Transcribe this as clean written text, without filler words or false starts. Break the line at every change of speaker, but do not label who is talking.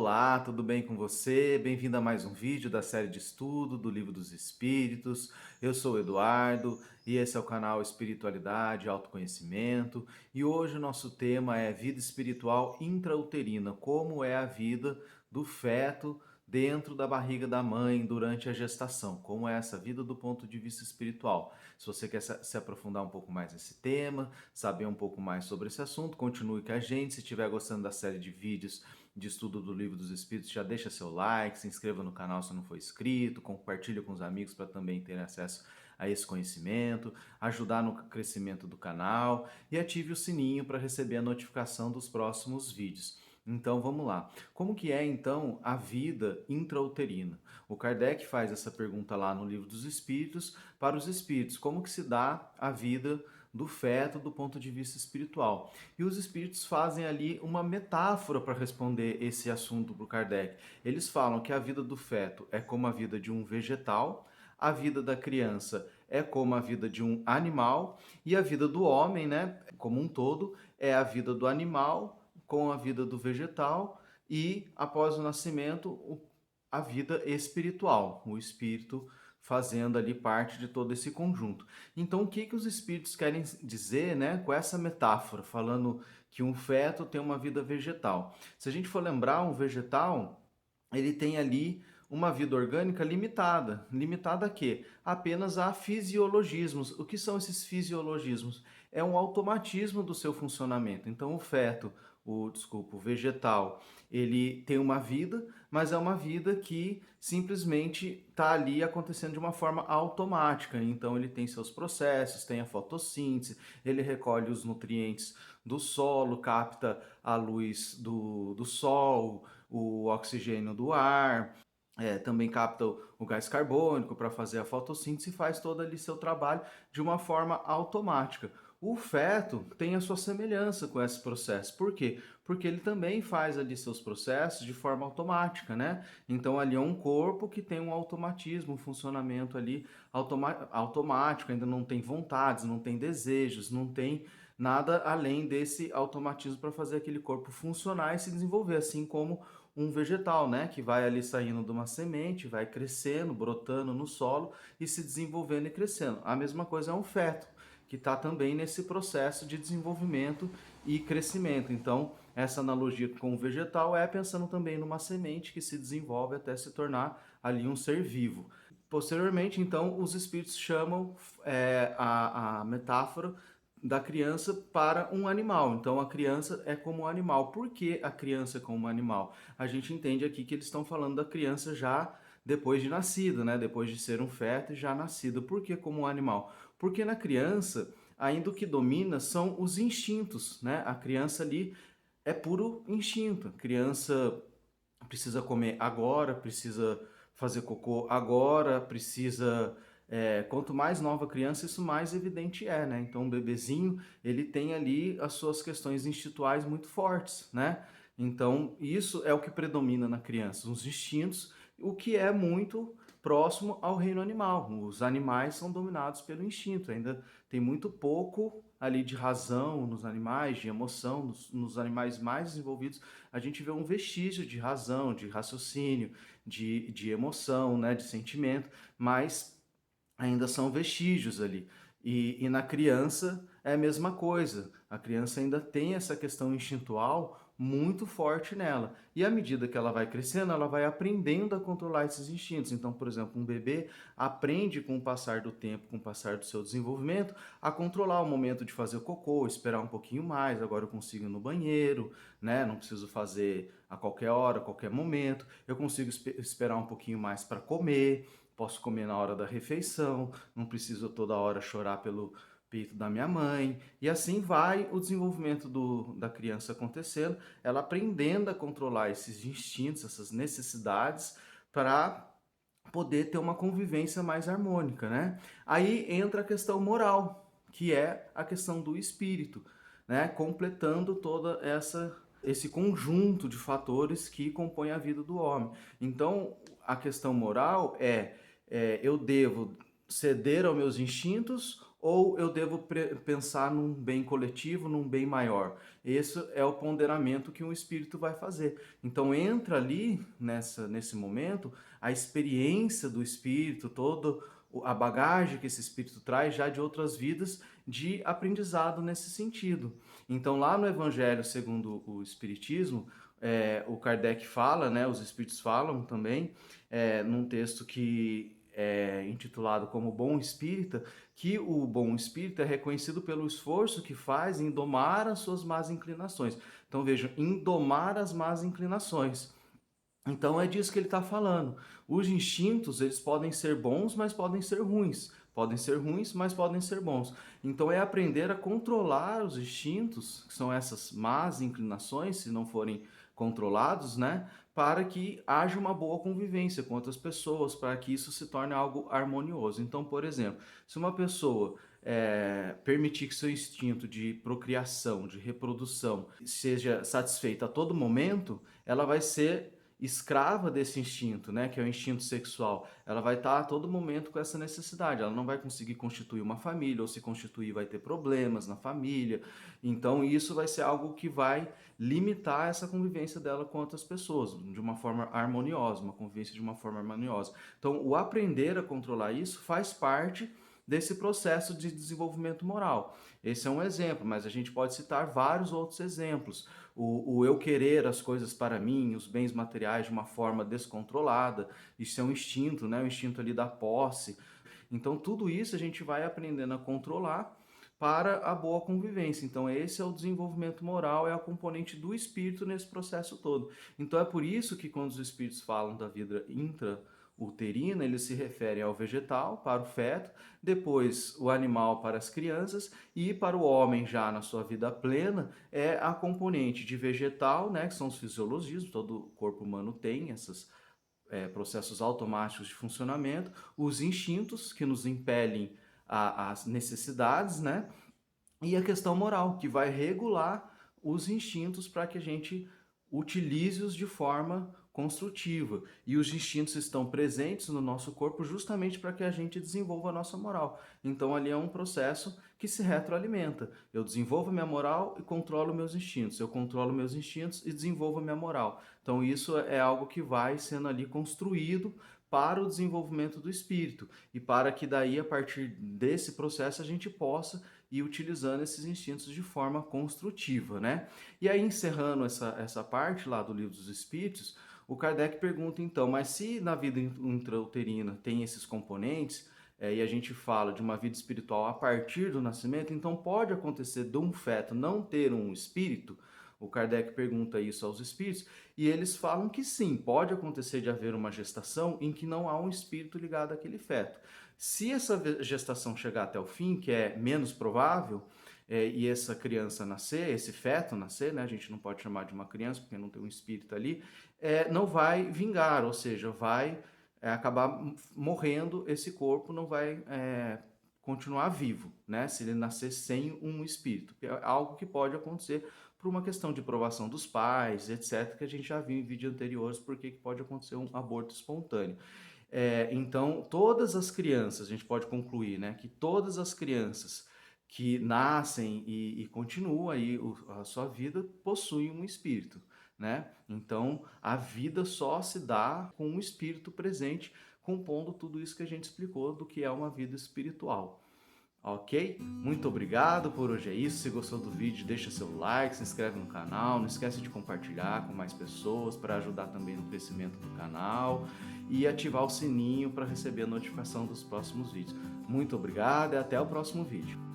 Olá, tudo bem com você? Bem-vindo a mais um vídeo da série de estudo do Livro dos Espíritos. Eu sou o Eduardo e esse é o canal Espiritualidade e Autoconhecimento. E hoje o nosso tema é vida espiritual intrauterina, como é a vida do feto dentro da barriga da mãe durante a gestação, como é essa vida do ponto de vista espiritual. Se você quer se aprofundar um pouco mais nesse tema, saber um pouco mais sobre esse assunto, continue com a gente. Se estiver gostando da série de vídeos de estudo do Livro dos Espíritos, já deixa seu like, se inscreva no canal se não for inscrito, compartilha com os amigos para também terem acesso a esse conhecimento, ajudar no crescimento do canal e ative o sininho para receber a notificação dos próximos vídeos. Então vamos lá. Como que é então a vida intrauterina? O Kardec faz essa pergunta lá no Livro dos Espíritos para os espíritos. Como que se dá a vida do feto do ponto de vista espiritual? E os espíritos fazem ali uma metáfora para responder esse assunto para o Kardec. Eles falam que a vida do feto é como a vida de um vegetal, a vida da criança é como a vida de um animal e a vida do homem, né, como um todo, é a vida do animal com a vida do vegetal e, após o nascimento, a vida espiritual, o espírito fazendo ali parte de todo esse conjunto. Então, o que que os espíritos querem dizer, né, com essa metáfora, falando que um feto tem uma vida vegetal? Se a gente for lembrar, um vegetal, ele tem ali uma vida orgânica limitada. Limitada a quê? Apenas a fisiologismos. O que são esses fisiologismos? É um automatismo do seu funcionamento. Então, o vegetal, ele tem uma vida, mas é uma vida que simplesmente está ali acontecendo de uma forma automática. Então, ele tem seus processos, tem a fotossíntese, ele recolhe os nutrientes do solo, capta a luz do sol, o oxigênio do ar, também capta o gás carbônico para fazer a fotossíntese e faz todo ali seu trabalho de uma forma automática. O feto tem a sua semelhança com esse processo. Por quê? Porque ele também faz ali seus processos de forma automática, né? Então ali é um corpo que tem um automatismo, um funcionamento ali automático, ainda não tem vontades, não tem desejos, não tem nada além desse automatismo para fazer aquele corpo funcionar e se desenvolver, assim como um vegetal, né, que vai ali saindo de uma semente, vai crescendo, brotando no solo e se desenvolvendo e crescendo. A mesma coisa é um feto, que está também nesse processo de desenvolvimento e crescimento. Então, essa analogia com o vegetal é pensando também numa semente que se desenvolve até se tornar ali um ser vivo. Posteriormente, então, os espíritos chamam a metáfora da criança para um animal. Então a criança é como um animal. Por que a criança é como um animal? A gente entende aqui que eles estão falando da criança já depois de nascida, né? Depois de ser um feto e já nascido. Por que como um animal? Porque na criança, ainda o que domina são os instintos, né? A criança ali é puro instinto. A criança precisa comer agora, precisa fazer cocô agora, precisa. Quanto mais nova a criança, isso mais evidente é, né? Então, um bebezinho, ele tem ali as suas questões instintuais muito fortes, né? Então, isso é o que predomina na criança, os instintos, o que é muito próximo ao reino animal. Os animais são dominados pelo instinto, ainda tem muito pouco ali de razão nos animais, de emoção, nos animais mais desenvolvidos, a gente vê um vestígio de razão, de raciocínio, de emoção, né, de sentimento, mas ainda são vestígios ali. E na criança é a mesma coisa. A criança ainda tem essa questão instintual muito forte nela. E à medida que ela vai crescendo, ela vai aprendendo a controlar esses instintos. Então, por exemplo, um bebê aprende com o passar do tempo, com o passar do seu desenvolvimento, a controlar o momento de fazer o cocô, esperar um pouquinho mais, agora eu consigo ir no banheiro, né? Não preciso fazer a qualquer hora, a qualquer momento. Eu consigo esperar um pouquinho mais para comer. Posso comer na hora da refeição, não preciso toda hora chorar pelo peito da minha mãe. E assim vai o desenvolvimento da criança acontecendo, ela aprendendo a controlar esses instintos, essas necessidades, para poder ter uma convivência mais harmônica, né? Aí entra a questão moral, que é a questão do espírito, né? Completando toda esse conjunto de fatores que compõe a vida do homem. Então, a questão moral eu devo ceder aos meus instintos ou eu devo pensar num bem coletivo, num bem maior? Esse é o ponderamento que um espírito vai fazer. Então entra ali nesse momento a experiência do espírito, todo a bagagem que esse espírito traz já de outras vidas de aprendizado nesse sentido. Então lá no Evangelho segundo o Espiritismo, o Kardec fala, né, os espíritos falam também, num texto que é intitulado como Bom Espírita, que o bom espírito é reconhecido pelo esforço que faz em domar as suas más inclinações. Então vejam, em domar as más inclinações. Então é disso que ele está falando. Os instintos, eles podem ser bons, mas podem ser ruins. Podem ser ruins, mas podem ser bons. Então é aprender a controlar os instintos, que são essas más inclinações, se não forem controlados, né? Para que haja uma boa convivência com outras pessoas, para que isso se torne algo harmonioso. Então, por exemplo, se uma pessoa permitir que seu instinto de procriação, de reprodução, seja satisfeito a todo momento, ela vai ser escrava desse instinto, né, que é o instinto sexual. Ela vai estar a todo momento com essa necessidade. Ela não vai conseguir constituir uma família, ou se constituir vai ter problemas na família. Então isso vai ser algo que vai limitar essa convivência dela com outras pessoas de uma forma harmoniosa, uma convivência de uma forma harmoniosa. Então o aprender a controlar isso faz parte desse processo de desenvolvimento moral. Esse é um exemplo, mas a gente pode citar vários outros exemplos. O eu querer as coisas para mim, os bens materiais de uma forma descontrolada, isso é um instinto, né? O instinto ali da posse. Então tudo isso a gente vai aprendendo a controlar para a boa convivência. Então esse é o desenvolvimento moral, é a componente do espírito nesse processo todo. Então é por isso que quando os espíritos falam da vida intrauterina, eles se referem ao vegetal, para o feto, depois o animal para as crianças e para o homem já na sua vida plena é a componente de vegetal, né, que são os fisiologismos, todo corpo humano tem esses processos automáticos de funcionamento, os instintos que nos impelem às necessidades, né, e a questão moral, que vai regular os instintos para que a gente utilize-os de forma construtiva. E os instintos estão presentes no nosso corpo justamente para que a gente desenvolva a nossa moral. Então ali é um processo que se retroalimenta. Eu desenvolvo a minha moral e controlo meus instintos. Eu controlo meus instintos e desenvolvo a minha moral. Então isso é algo que vai sendo ali construído para o desenvolvimento do espírito e para que daí, a partir desse processo, a gente possa ir utilizando esses instintos de forma construtiva, né? E aí, encerrando essa parte lá do Livro dos Espíritos, o Kardec pergunta então, mas se na vida intrauterina tem esses componentes, e a gente fala de uma vida espiritual a partir do nascimento, então pode acontecer de um feto não ter um espírito? O Kardec pergunta isso aos espíritos e eles falam que sim, pode acontecer de haver uma gestação em que não há um espírito ligado àquele feto. Se essa gestação chegar até o fim, que é menos provável, e essa criança nascer, esse feto nascer, né, a gente não pode chamar de uma criança porque não tem um espírito ali, não vai vingar, ou seja, vai acabar morrendo esse corpo, não vai continuar vivo, né, se ele nascer sem um espírito. É algo que pode acontecer por uma questão de provação dos pais, etc., que a gente já viu em vídeos anteriores, porque pode acontecer um aborto espontâneo. Então, todas as crianças, a gente pode concluir, né, que todas as crianças que nascem e continuam aí a sua vida possuem um espírito, né? Então, a vida só se dá com um espírito presente, compondo tudo isso que a gente explicou do que é uma vida espiritual. Ok? Muito obrigado, por hoje é isso. Se gostou do vídeo, deixa seu like, se inscreve no canal, não esquece de compartilhar com mais pessoas para ajudar também no crescimento do canal e ativar o sininho para receber a notificação dos próximos vídeos. Muito obrigado e até o próximo vídeo.